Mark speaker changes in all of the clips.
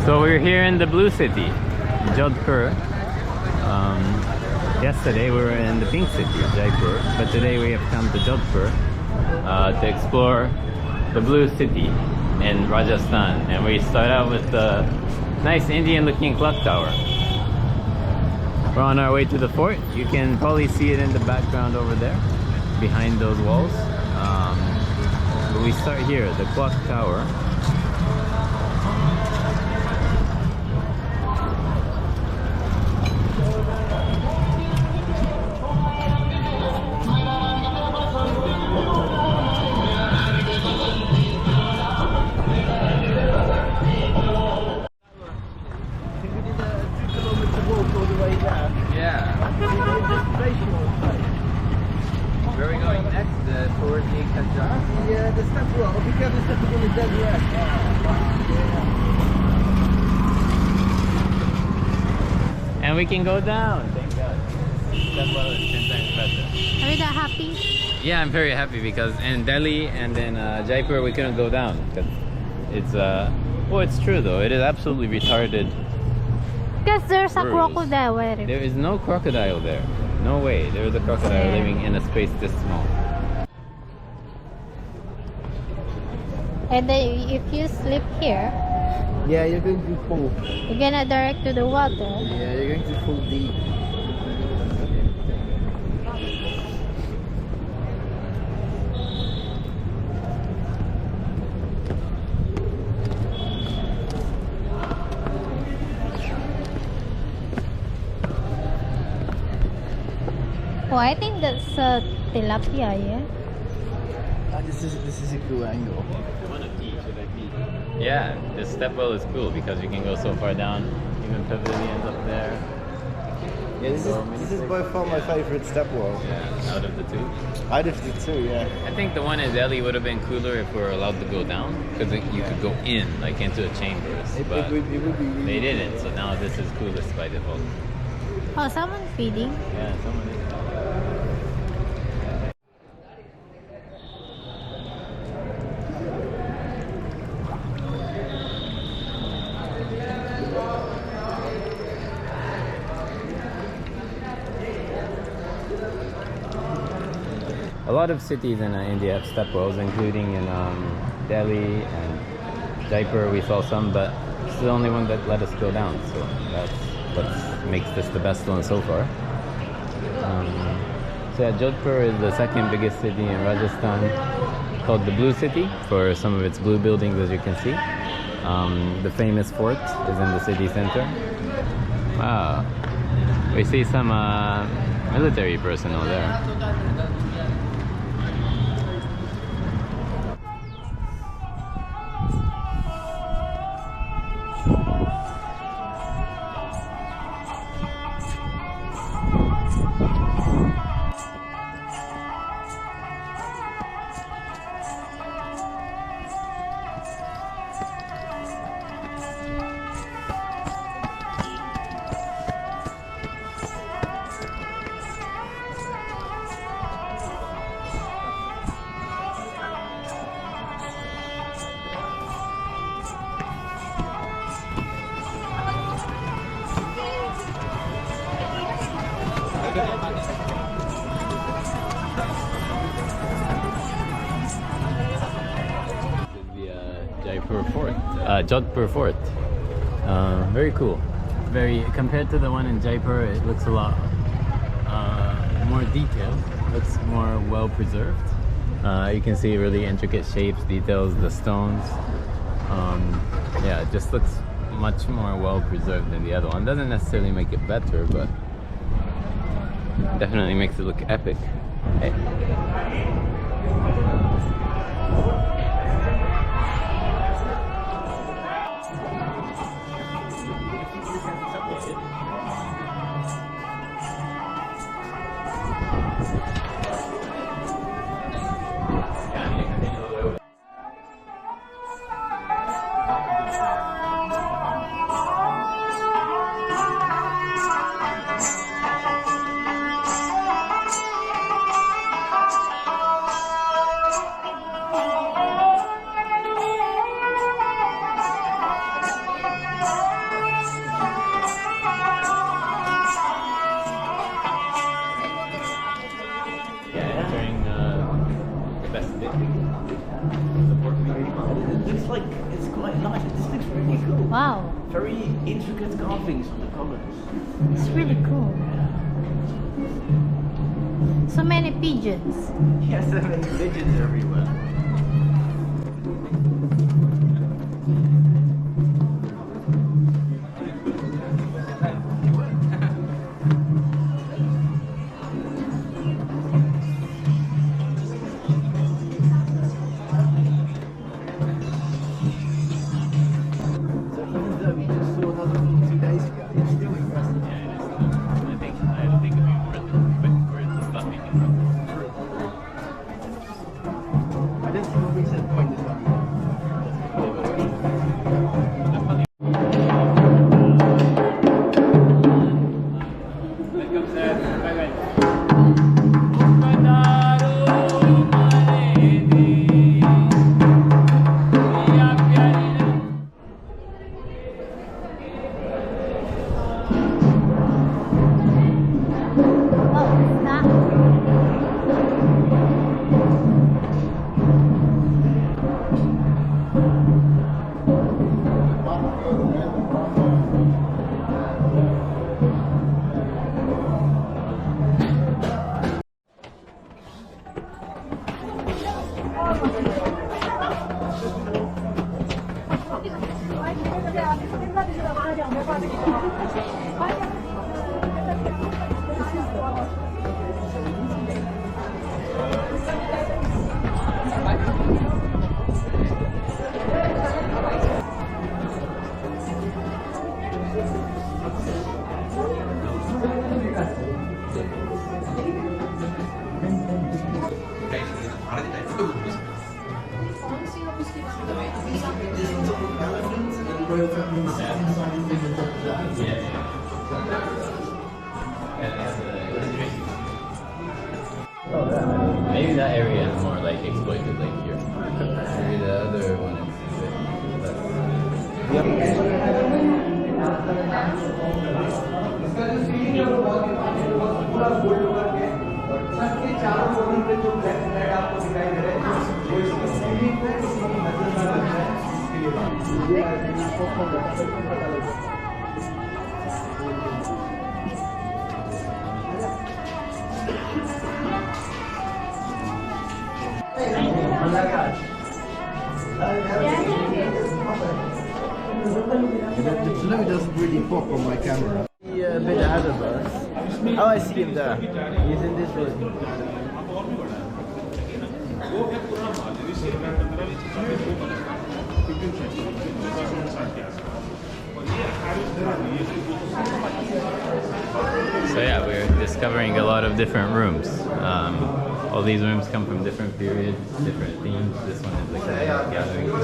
Speaker 1: So we're here in the Blue City, Jodhpur. Yesterday we were in the Pink City, Jaipur, but today we have come to Jodhpur to explore the Blue City in Rajasthan. And we start out with the nice Indian-looking clock tower. We're on our way to the fort. You can probably see it in the background over there, behind those walls. But we start here, the clock tower. Where are we going next? Towards the Qajar?
Speaker 2: Yeah, the step well. Be careful, the step is going to dead right.
Speaker 1: And we can go down, thank God. Step well is 10 times better.
Speaker 3: Are you that happy?
Speaker 1: Yeah, I'm very happy because in Delhi and in Jaipur we couldn't go down. Cause it's, well, it's true though. It is absolutely retarded.
Speaker 3: Because there's a
Speaker 1: rules.
Speaker 3: crocodile there.
Speaker 1: There is no crocodile there. No way. There is a crocodile living in a space this small.
Speaker 3: And then if you sleep here,
Speaker 2: Yeah, you're going to fall.
Speaker 3: you're gonna direct to the water.
Speaker 2: Yeah, you're going to fall deep.
Speaker 3: Oh, I think that's tilapia, yeah?
Speaker 2: This is a cool angle.
Speaker 1: Yeah, this step well is cool because you can go so far down. Even pavilions up there.
Speaker 2: Yeah, this is by far my favorite step wall.
Speaker 1: Yeah, out of the two.
Speaker 2: Out of the two, yeah.
Speaker 1: I think the one in Delhi would have been cooler if we were allowed to go down because you could go in, like into a chambers. But
Speaker 2: It would be really
Speaker 1: they didn't, so now this is coolest by default.
Speaker 3: Oh, someone feeding.
Speaker 1: Yeah, someone is. A lot of cities in India have step wells, including in Delhi and Jaipur. We saw some, but it's the only one that let us go down. So that's what makes this the best one so far. So yeah, Jodhpur is the second biggest city in Rajasthan, called the Blue City for some of its blue buildings, as you can see. The famous fort is in the city center. Wow, we see some military personnel there. Jaipur Fort, Jodhpur Fort. Very cool. Very compared to the one in Jaipur, it looks a lot more detailed. Looks more well preserved. You can see really intricate shapes, details, the stones. Yeah, it just looks much more well preserved than the other one. Doesn't necessarily make it better, but definitely makes it look epic. Hey.
Speaker 2: it's quite nice. This looks really cool.
Speaker 3: Wow,
Speaker 2: Very intricate carvings on the colors.
Speaker 3: it's really cool. So many pigeons.
Speaker 2: Yes, so many pigeons everywhere.
Speaker 1: Maybe that area is more like exploited like here. Maybe the other one is a bit
Speaker 2: The blue doesn't really pop on my camera. Yeah, a bit ahead of us. Oh, I see him there. He's in this room.
Speaker 1: So yeah, we're discovering a lot of different rooms. All these rooms come from different periods, different themes. This one is like a gathering place.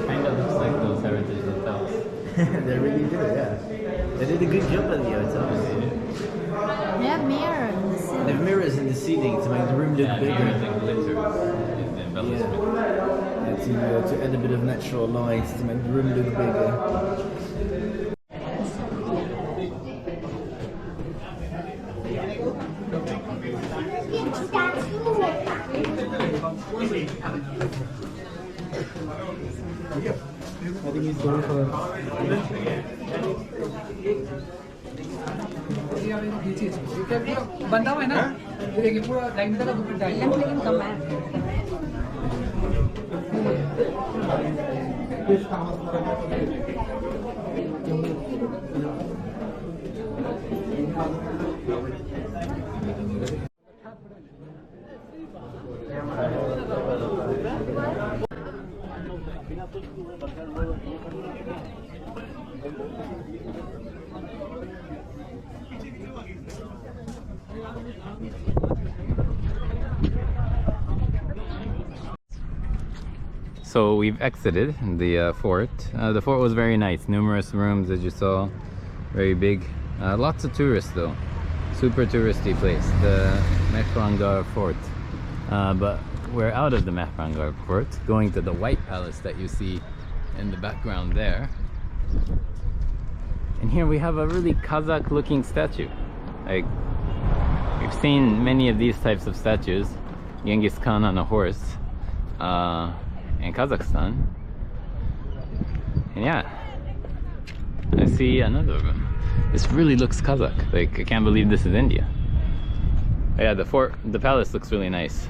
Speaker 1: Kind of looks like those heritage hotels.
Speaker 2: They really do, yeah. They did a good job at the hotels.
Speaker 3: They have mirror in the
Speaker 2: They
Speaker 3: ceiling.
Speaker 2: have mirrors in the ceiling to make the room look
Speaker 1: Yeah,
Speaker 2: bigger.
Speaker 1: mirrors and glitters in the embellishment.
Speaker 2: Yeah, to add a bit of natural light to make the room look bigger. I think he's going for
Speaker 4: बंदा हुआ है ना देखिए पूरा line में तक ऊपर डाल लेकिन कम है
Speaker 1: So we've exited the fort. The fort was very nice. Numerous rooms, as you saw, very big. Lots of tourists though. Super touristy place, the Mehrangarh fort. But we're out of the Mehrangarh fort, going to the White Palace that you see in the background there. And here we have a really Kazakh looking statue. Like, we've seen many of these types of statues, Genghis Khan on a horse in Kazakhstan. And yeah, I see another one. This really looks Kazakh. Like, I can't believe this is India. Yeah, the palace looks really nice.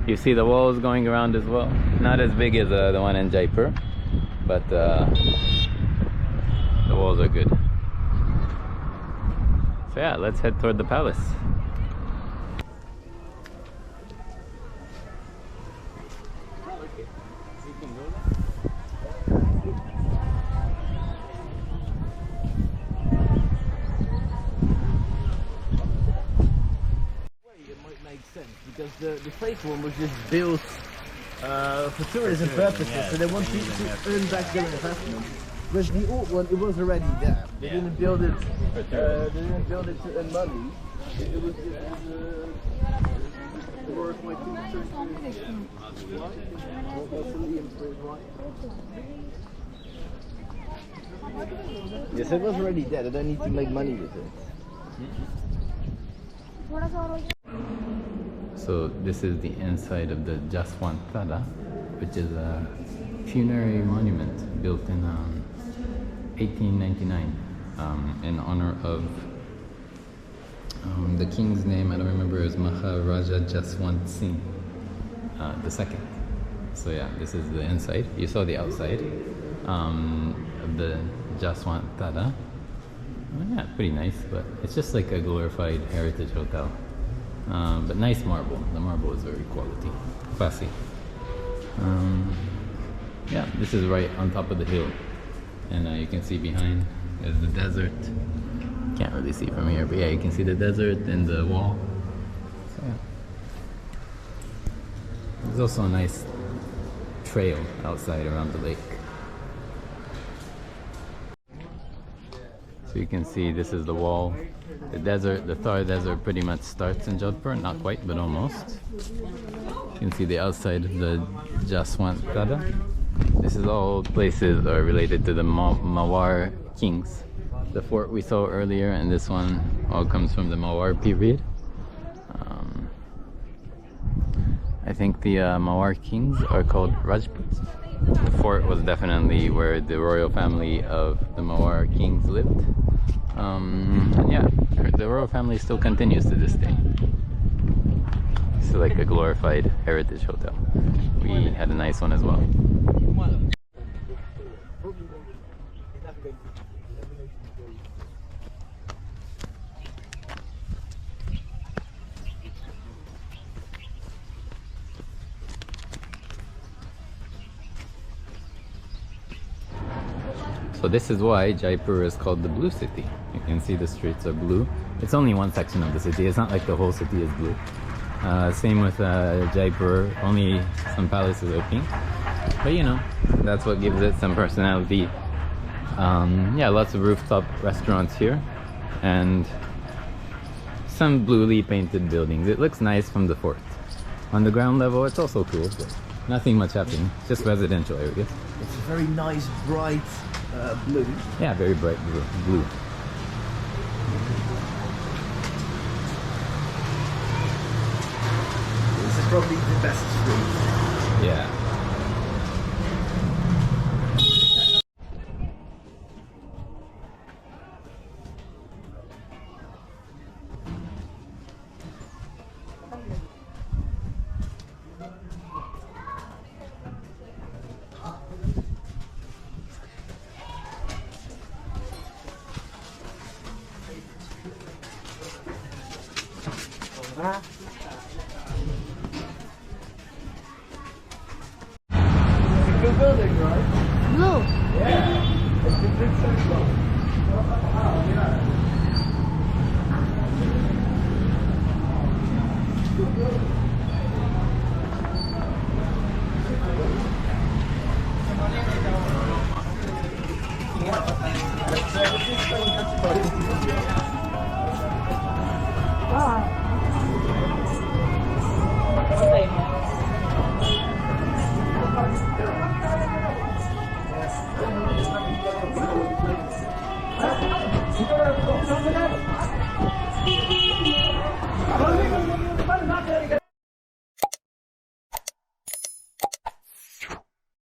Speaker 1: You see the walls going around as well. Not as big as the one in Jaipur, but the walls are good. So yeah, let's head toward the palace.
Speaker 2: Because the fake one was just built for tourism purposes, so they want to earn back their investment. Whereas the old one, it was already there. They didn't build it. They didn't build it to earn money. It was worth like 2 centuries. Yes, it was already there. They don't need to make money with it.
Speaker 1: So this is the inside of the Jaswant Thada, which is a funerary monument built in 1899 in honor of the king's name. I don't remember. Is Maharaja Jaswant Singh II. So yeah, this is the inside. You saw the outside of the Jaswant Thada. Well, yeah, pretty nice, but it's just like a glorified heritage hotel. But nice marble. The marble is very quality, classy. Yeah, this is right on top of the hill, and you can see behind is the desert. Can't really see from here, but yeah, you can see the desert and the wall. So yeah, there's also a nice trail outside around the lake. So you can see this is the wall. The desert, the Thar Desert pretty much starts in Jodhpur, not quite, but almost. You can see the outside of the Jaswant Thada. This is all places are related to the Mawar kings. The fort we saw earlier and this one all comes from the Mawar period. I think the Mawar kings are called Rajputs. The fort was definitely where the royal family of the Mawar kings lived. And yeah, the royal family still continues to this day. It's like a glorified heritage hotel. We had a nice one as well. So this is why Jaipur is called the Blue City. You can see the streets are blue. It's only one section of the city. It's not like the whole city is blue. Same with Jaipur, only some palaces are pink. But you know, that's what gives it some personality. Yeah, lots of rooftop restaurants here. And some bluely painted buildings. It looks nice from the fort. On the ground level, it's also cool, but nothing much happening. Just residential areas.
Speaker 2: It's a very nice, bright blue.
Speaker 1: Yeah, very bright blue.
Speaker 2: This is probably the best street.
Speaker 1: Yeah.
Speaker 2: It's a good building, right?
Speaker 3: Blue.
Speaker 2: Yeah. It's a good circle.